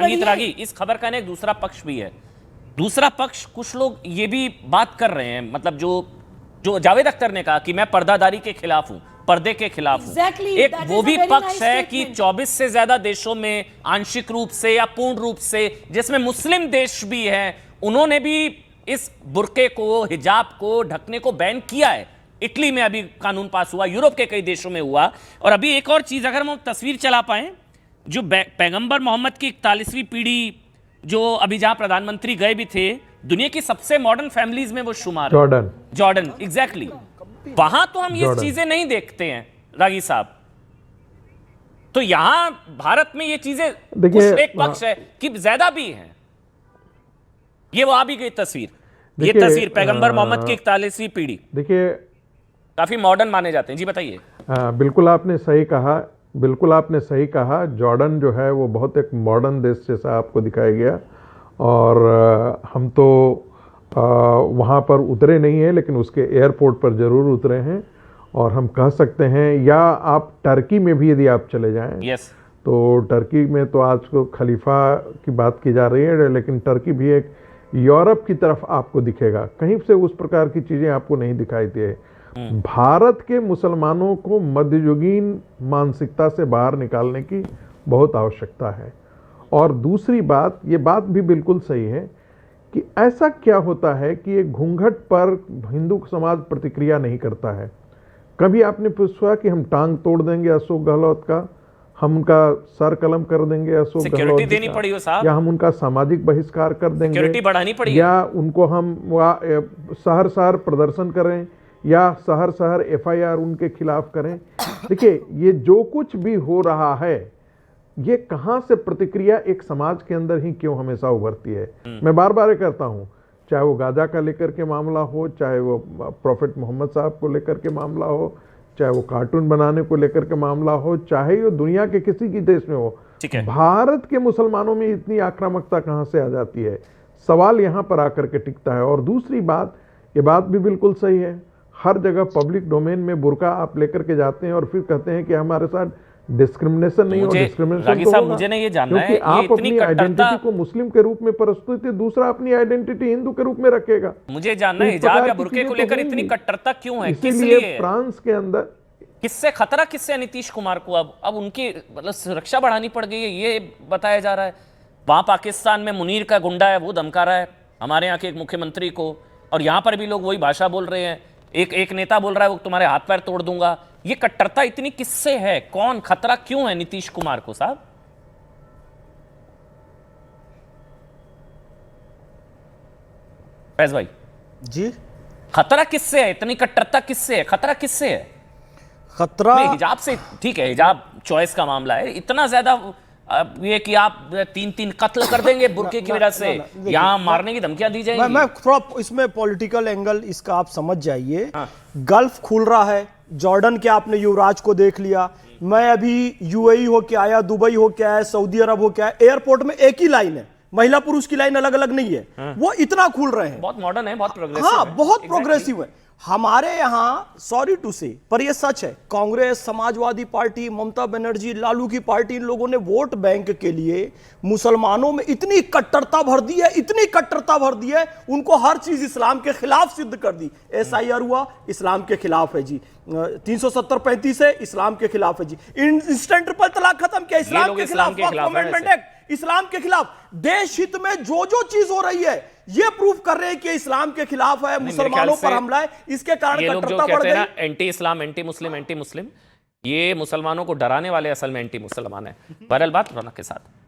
संगीत रागी, इस खबर का एक दूसरा पक्ष भी है। दूसरा पक्ष, कुछ लोग ये भी बात कर रहे हैं, मतलब जो जावेद अख्तर ने कहा कि मैं पर्दादारी के खिलाफ हूं, पर्दे के खिलाफ हूं। एक वो भी पक्ष है कि 24 से ज्यादा देशों में आंशिक रूप से या पूर्ण रूप से, जिसमें मुस्लिम देश भी हैं, उन्होंने भी इस बुर्के को, हिजाब को, ढकने को बैन किया है। इटली में अभी कानून पास हुआ, यूरोप के कई देशों में हुआ। और अभी एक और चीज, अगर हम तस्वीर चला पाए, जो पैगंबर मोहम्मद की 41वीं पीढ़ी, जो अभी जहां प्रधानमंत्री गए भी थे, दुनिया की सबसे मॉडर्न फैमिलीज में वो शुमार है। Jordan, exactly. वहां तो हम ये चीजें नहीं देखते हैं रागी साहब। तो यहां भारत में ये चीजें, एक पक्ष है कि ज्यादा भी है। ये वो आ भी गई तस्वीर, ये तस्वीर पैगंबर मोहम्मद की 41वीं पीढ़ी, देखिए काफी मॉडर्न माने जाते हैं। जी बताइए। बिल्कुल आपने सही कहा, बिल्कुल आपने सही कहा। जॉर्डन जो है वो बहुत एक मॉडर्न देश जैसा आपको दिखाया गया, और हम तो वहाँ पर उतरे नहीं हैं, लेकिन उसके एयरपोर्ट पर ज़रूर उतरे हैं। और हम कह सकते हैं, या आप टर्की में भी यदि आप चले जाएं, तो टर्की में तो आज को खलीफा की बात की जा रही है, लेकिन टर्की भी एक यूरोप की तरफ आपको दिखेगा। कहीं से उस प्रकार की चीज़ें आपको नहीं दिखाई दे। भारत के मुसलमानों को मध्ययुगीन मानसिकता से बाहर निकालने की बहुत आवश्यकता है। और दूसरी बात, ये बात भी बिल्कुल सही है कि ऐसा क्या होता है कि एक घूंघट पर हिंदू समाज प्रतिक्रिया नहीं करता है। कभी आपने पूछा कि हम टांग तोड़ देंगे अशोक गहलोत का, हम उनका सर कलम कर देंगे अशोक गहलोत देनी पड़ी हो साहब, या हम उनका सामाजिक बहिष्कार कर देंगे, सिक्योरिटी बढ़ानी पड़ी, या उनको हम शहर शहर प्रदर्शन करें, या शहर शहर FIR उनके खिलाफ करें। देखिए, ये जो कुछ भी हो रहा है, ये कहां से प्रतिक्रिया एक समाज के अंदर ही क्यों हमेशा उभरती है। मैं बार बार कहता हूं, चाहे वो गाजा का लेकर के मामला हो, चाहे वो प्रोफेट मोहम्मद साहब को लेकर के मामला हो, चाहे वो कार्टून बनाने को लेकर के मामला हो, चाहे वो दुनिया के किसी भी देश में हो, भारत के मुसलमानों में इतनी आक्रामकता कहां से आ जाती है, सवाल यहां पर आकर के टिकता है। और दूसरी बात, ये बात भी बिल्कुल सही है, हर जगह पब्लिक डोमेन में बुर्का आप लेकर के जाते हैं और फिर कहते हैं कि हमारे साथ डिस्क्रिमिनेशन नहीं हो। डिस्क्रिमिनेशन तो होगा, मुझे नहीं ये जानना है, क्योंकि आप अपनी आइडेंटिटी को मुस्लिम के रूप में प्रस्तुत, दूसरा अपनी आइडेंटिटी हिंदू के रूप में रखेगा। मुझे जानना है, हिजाब या बुर्के को लेकर इतनी कट्टरता क्यों है, इसीलिए फ्रांस के अंदर किससे खतरा, किससे नीतीश कुमार को अब उनकी मतलब सुरक्षा बढ़ानी पड़ गई है, ये बताया जा रहा है। वहां पाकिस्तान में मुनीर का गुंडा है, वो धमका रहा है हमारे यहाँ के एक मुख्यमंत्री को, और यहाँ पर भी लोग वही भाषा बोल रहे हैं। एक नेता बोल रहा है वो तुम्हारे हाथ पैर तोड़ दूंगा। ये कट्टरता इतनी किससे है, कौन, खतरा क्यों है नीतीश कुमार को साहब? फैज भाई जी, खतरा किससे है, इतनी कट्टरता किससे है, खतरा किससे है? खतरा हिजाब से, ठीक है, हिजाब चॉइस का मामला है, इतना ज्यादा ये कि आप 3-3 कत्ल कर देंगे बुर्के की वजह से, यहाँ मारने की धमकियां दी जाएंगी। मैं थोड़ा इसमें पॉलिटिकल एंगल इसका आप समझ जाइए। गल्फ खुल रहा है, जॉर्डन के आपने युवराज को देख लिया, मैं अभी UAE होके आया, दुबई होके आया, सऊदी अरब होके आया, एयरपोर्ट में एक ही लाइन है, महिला पुरुष की लाइन अलग अलग नहीं है। वो इतना खुल रहे हैं, बहुत मॉडर्न है, बहुत प्रोग्रेसिव है। हाँ, बहुत प्रोग्रेसिव है। हमारे यहाँ, सॉरी टू से, पर ये सच है, कांग्रेस, समाजवादी पार्टी, ममता बनर्जी, लालू की पार्टी, इन लोगों ने वोट बैंक के लिए मुसलमानों में इतनी कट्टरता भर दी है, इतनी कट्टरता भर दी है, उनको हर चीज इस्लाम के खिलाफ सिद्ध कर दी। SIR हुआ, इस्लाम के खिलाफ है जी, 370-35 है, इस्लाम के खिलाफ है जी, इंस्टेंट ट्रिपल तलाक खत्म किया, इस्लाम के खिलाफ, अमेंडमेंट एक्ट इस्लाम के खिलाफ। देश हित में जो जो चीज हो रही है, ये प्रूफ कर रहे हैं कि इस्लाम के खिलाफ है, मुसलमानों पर हमला है, इसके कारण कट्टरता बढ़ गई। एंटी इस्लाम, एंटी मुस्लिम, ये मुसलमानों को डराने वाले असल में एंटी मुसलमान है। बहरहाल बात रौनक के साथ।